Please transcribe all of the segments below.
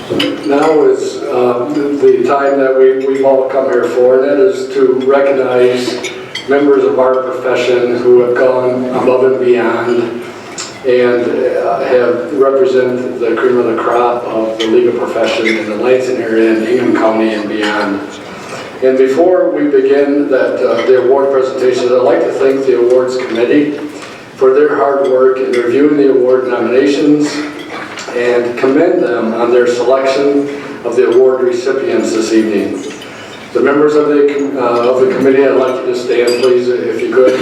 Now is the time that we've all come here for, and that is to recognize members of our profession who have gone above and beyond and have represented the cream of the crop of the legal profession in the Lansing area and Ingham County and beyond. And before we begin the award presentations, I'd like to thank the awards committee for their hard work in reviewing the award nominations and commend them on their selection of the award recipients this evening. The members of the committee, I'd like you to stand, please, if you could,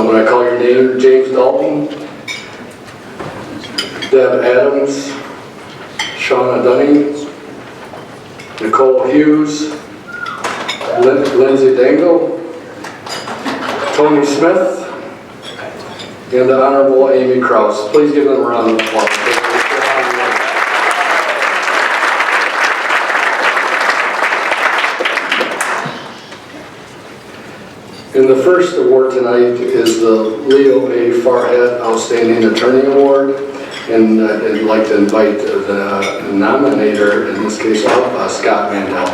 when I call your name. James Dalton, Deb Adams, Shauna Dunning, Nicole Hughes, Lindsay Dangle, Tony Smith, and the Honorable Amy Krause. Please give them a round of applause. And the first award tonight is the Leo A. Farhat Outstanding Attorney Award, and I'd like to invite the nominator, in this case, Scott Mandel.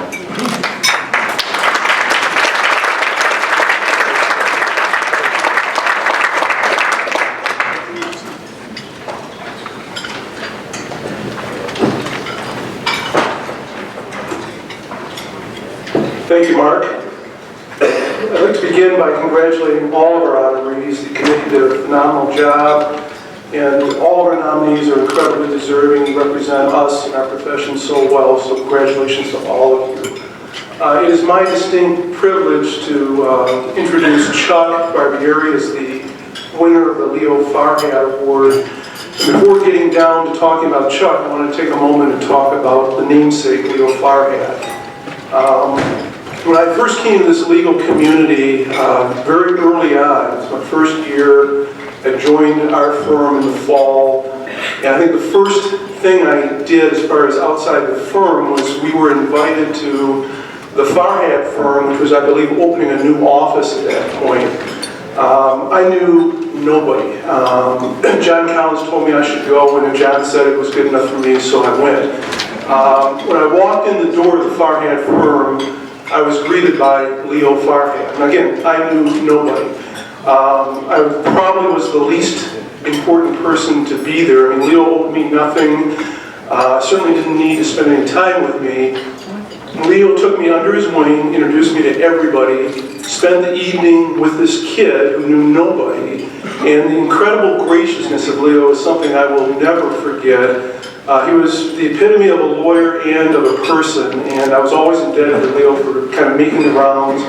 Thank you, Mark. I'd like to begin by congratulating all of our honorees. The committee did a phenomenal job, and all of our nominees are incredibly deserving and represent us and our profession so well, so congratulations to all of you. It is my distinct privilege to introduce Chuck Barbieri as the winner of the Leo Farhat Award. And before getting down to talking about Chuck, I want to take a moment and talk about the namesake, Leo Farhat. When I first came to this legal community, very early on, it was my first year, I joined our firm in the fall, and I think the first thing I did as far as outside the firm was we were invited to the Farhat firm, which was, I believe, opening a new office at that point. I knew nobody. John Collins told me I should go, and John said it was good enough for me, so I went. When I walked in the door of the Farhat firm, I was greeted by Leo Farhat. And again, I knew nobody. I probably was the least important person to be there. I mean, Leo owed me nothing. Certainly didn't need to spend any time with me. Leo took me under his wing, introduced me to everybody, spent the evening with this kid who knew nobody. And the incredible graciousness of Leo is something I will never forget. He was the epitome of a lawyer and of a person, and I was always indebted to Leo for kind of making the rounds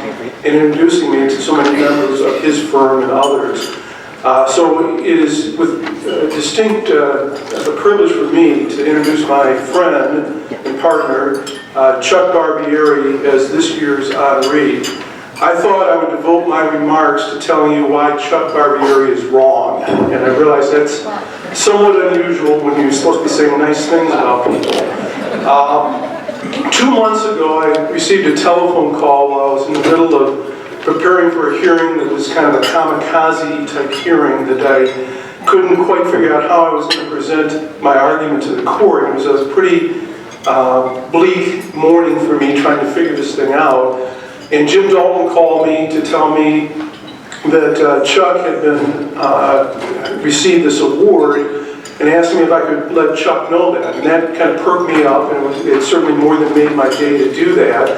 and introducing me to so many members of his firm and others. So it is with distinct a privilege for me to introduce my friend and partner, Chuck Barbieri, as this year's honoree. I thought I would devote my remarks to telling you why Chuck Barbieri is wrong, and I realize that's somewhat unusual when you're supposed to be saying nice things about people. 2 months ago, I received a telephone call while I was in the middle of preparing for a hearing that was kind of a kamikaze type hearing that I couldn't quite figure out how I was going to present my argument to the court. It was a pretty bleak morning for me trying to figure this thing out. And Jim Dalton called me to tell me that Chuck had been received this award and asked me if I could let Chuck know that. And that kind of perked me up, and it certainly more than made my day to do that.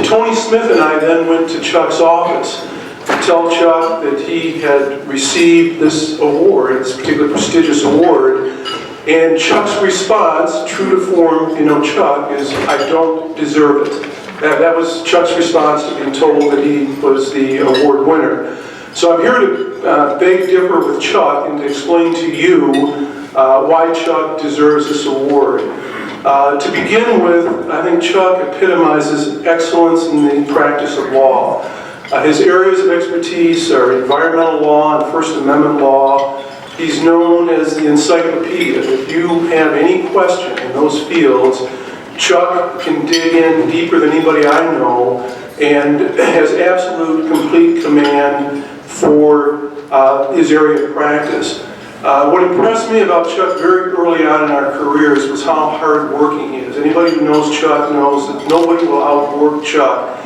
Tony Smith and I then went to Chuck's office to tell Chuck that he had received this award, this particular prestigious award. And Chuck's response, true to form, you know, Chuck, is, "I don't deserve it." That was Chuck's response to being told that he was the award winner. So I'm here to beg differ with Chuck and to explain to you why Chuck deserves this award. To begin with, I think Chuck epitomizes excellence in the practice of law. His areas of expertise are environmental law and First Amendment law. He's known as the encyclopedia. If you have any question in those fields, Chuck can dig in deeper than anybody I know and has absolute complete command for his area of practice. What impressed me about Chuck very early on in our careers was how hard-working he is. Anybody who knows Chuck knows that nobody will outwork Chuck.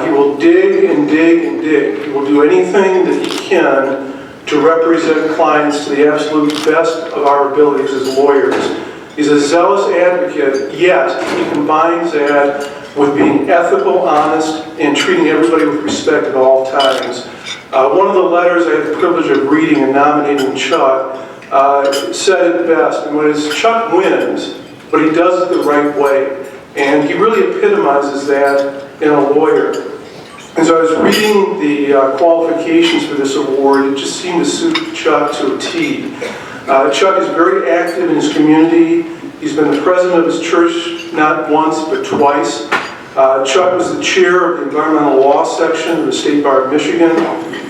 He will dig and dig and dig. He will do anything that he can to represent clients to the absolute best of our abilities as lawyers. He's a zealous advocate, yet he combines that with being ethical, honest, and treating everybody with respect at all times. One of the letters I had the privilege of reading and nominating Chuck said it best, and was, Chuck wins, but he does it the right way. And he really epitomizes that in a lawyer. As I was reading the qualifications for this award, it just seemed to suit Chuck to a T. Chuck is very active in his community. He's been the president of his church not once, but twice. Chuck was the chair of the environmental law section of the State Bar of Michigan.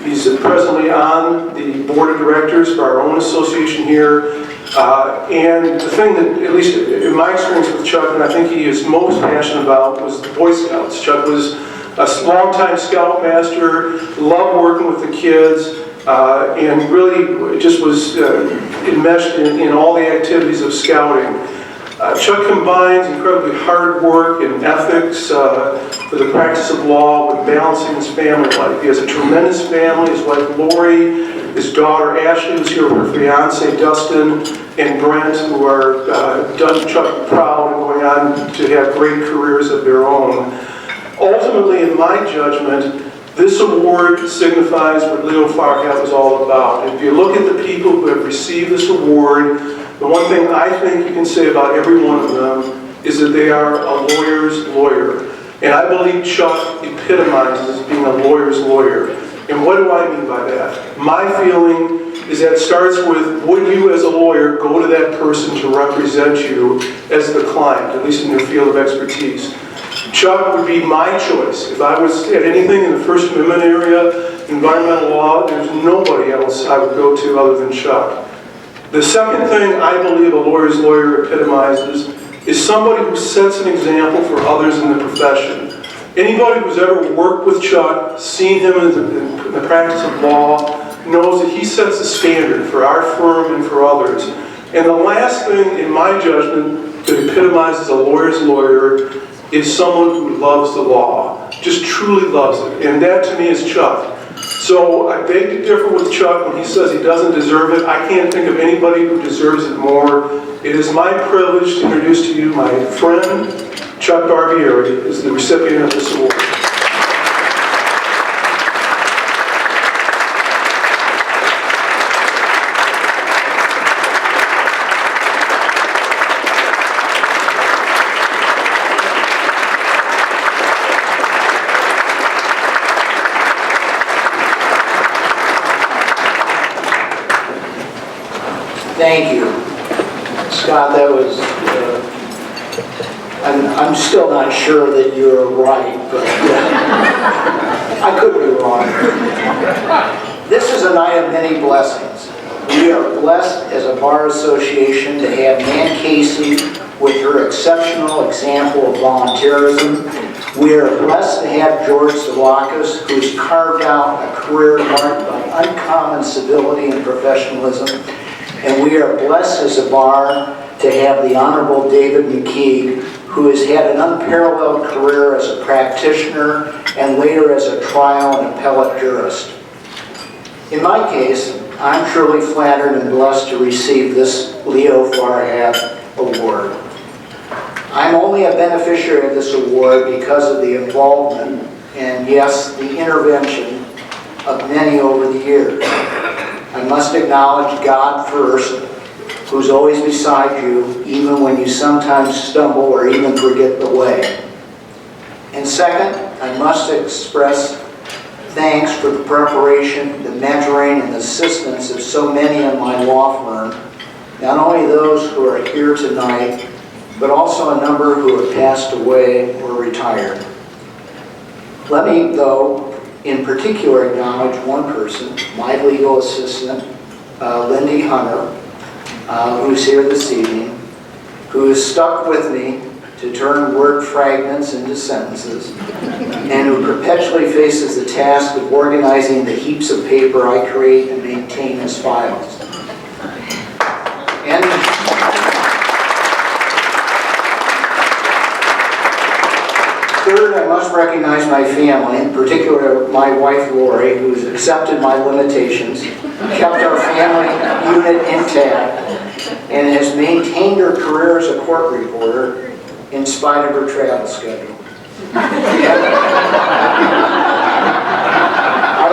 He's presently on the board of directors for our own association here. And the thing that, at least in my experience with Chuck, and I think he is most passionate about, was the Boy Scouts. Chuck was a longtime scoutmaster, loved working with the kids, and really just was enmeshed in all the activities of scouting. Chuck combines incredibly hard work and ethics for the practice of law with balancing his family life. He has a tremendous family. His wife Lori, his daughter Ashley was here with her fiance Dustin, and Brent, who are done Chuck proud and going on to have great careers of their own. Ultimately, in my judgment, this award signifies what Leo Farhat was all about. If you look at the people who have received this award, the one thing I think you can say about every one of them is that they are a lawyer's lawyer. And I believe Chuck epitomizes being a lawyer's lawyer. And what do I mean by that? My feeling is that it starts with, would you as a lawyer go to that person to represent you as the client, at least in your field of expertise? Chuck would be my choice. If I was at anything in the First Amendment area, environmental law, there's nobody else I would go to other than Chuck. The second thing I believe a lawyer's lawyer epitomizes is somebody who sets an example for others in the profession. Anybody who's ever worked with Chuck, seen him in the practice of law, knows that he sets the standard for our firm and for others. And the last thing, in my judgment, that epitomizes a lawyer's lawyer is someone who loves the law, just truly loves it. And that to me is Chuck. So I beg to differ with Chuck when he says he doesn't deserve it. I can't think of anybody who deserves it more. It is my privilege to introduce to you my friend, Chuck Barbieri, is the recipient of this award. Thank you. Scott, that was, I'm still not sure that you're right, but I could be wrong. This is a night of many blessings. We are blessed as a bar association to have Nan Casey with her exceptional example of volunteerism. We are blessed to have George Zalakis, who's carved out a career marked by uncommon civility and professionalism. And we are blessed as a bar to have the Honorable David McKeague, who has had an unparalleled career as a practitioner and later as a trial and appellate jurist. In my case, I'm truly flattered and blessed to receive this Leo Farhat Award. I'm only a beneficiary of this award because of the involvement and, yes, the intervention of many over the years. I must acknowledge God first, who's always beside you, even when you sometimes stumble or even forget the way. And second, I must express thanks for the preparation, the mentoring, and assistance of so many in my law firm, not only those who are here tonight, but also a number who have passed away or retired. Let me, though, in particular acknowledge one person, my legal assistant, Lindy Hunter, who's here this evening, who has stuck with me to turn word fragments into sentences, and who perpetually faces the task of organizing the heaps of paper I create and maintain as files. Third, I must recognize my family, in particular my wife Lori, who's accepted my limitations, kept our family unit intact, and has maintained her career as a court reporter in spite of her travel schedule. I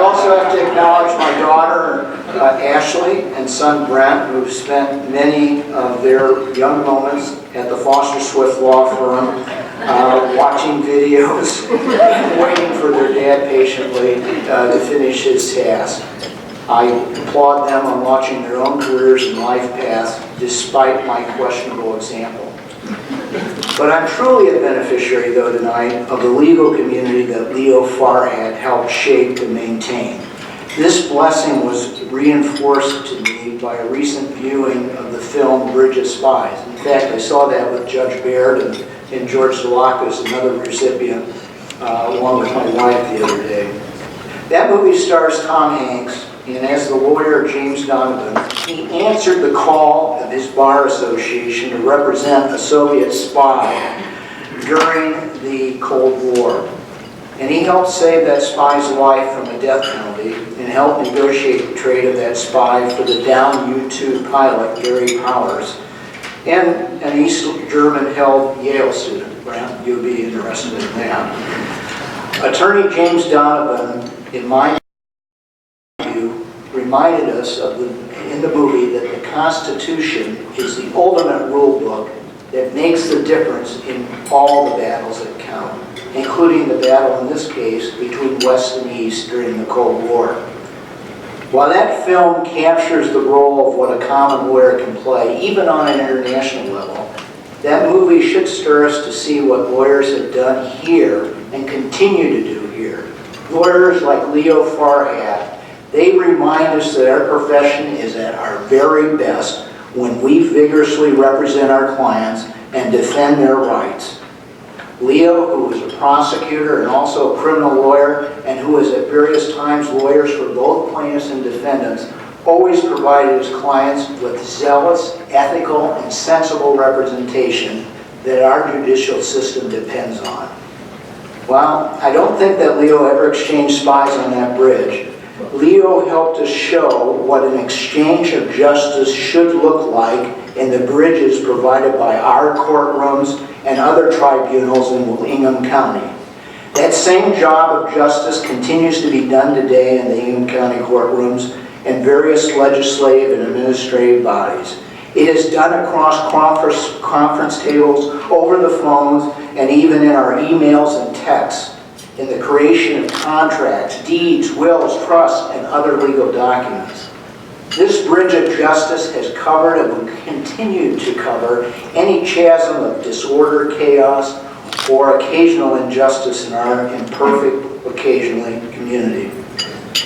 also have to acknowledge my daughter Ashley and son Brent, who've spent many of their young moments at the Foster Swift Law Firm, watching videos, waiting for their dad patiently to finish his task. I applaud them on watching their own careers and life paths despite my questionable example. But I'm truly a beneficiary, though, tonight of the legal community that Leo Farhat helped shape and maintain. This blessing was reinforced to me by a recent viewing of the film Bridge of Spies. In fact, I saw that with Judge Baird and George Zalakis, another recipient, along with my wife the other day. That movie stars Tom Hanks, and as the lawyer James Donovan, he answered the call of his bar association to represent a Soviet spy during the Cold War. And he helped save that spy's life from a death penalty and helped negotiate the trade of that spy for the downed U-2 pilot, Gary Powers, and an East German-held Yale student. Brent, you'll be interested in that. Attorney James Donovan, in my view, reminded us in the movie that the Constitution is the ultimate rule book that makes the difference in all the battles that count, including the battle in this case between West and East during the Cold War. While that film captures the role of what a common lawyer can play, even on an international level, that movie should stir us to see what lawyers have done here and continue to do here. Lawyers like Leo Farhat, they remind us that our profession is at our very best when we vigorously represent our clients and defend their rights. Leo, who was a prosecutor and also a criminal lawyer, and who was at various times lawyers for both plaintiffs and defendants, always provided his clients with zealous, ethical, and sensible representation that our judicial system depends on. Well, I don't think that Leo ever exchanged spies on that bridge. Leo helped us show what an exchange of justice should look like in the bridges provided by our courtrooms and other tribunals in Ingham County. That same job of justice continues to be done today in the Ingham County courtrooms and various legislative and administrative bodies. It is done across conference tables, over the phones, and even in our emails and texts, in the creation of contracts, deeds, wills, trusts, and other legal documents. This bridge of justice has covered and will continue to cover any chasm of disorder, chaos, or occasional injustice in our imperfect, occasionally, community.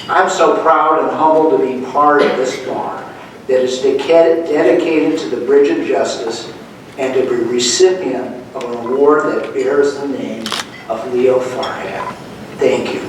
I'm so proud and humbled to be part of this bar that is dedicated to the bridge of justice and to be recipient of an award that bears the name of Leo Farhat. Thank you.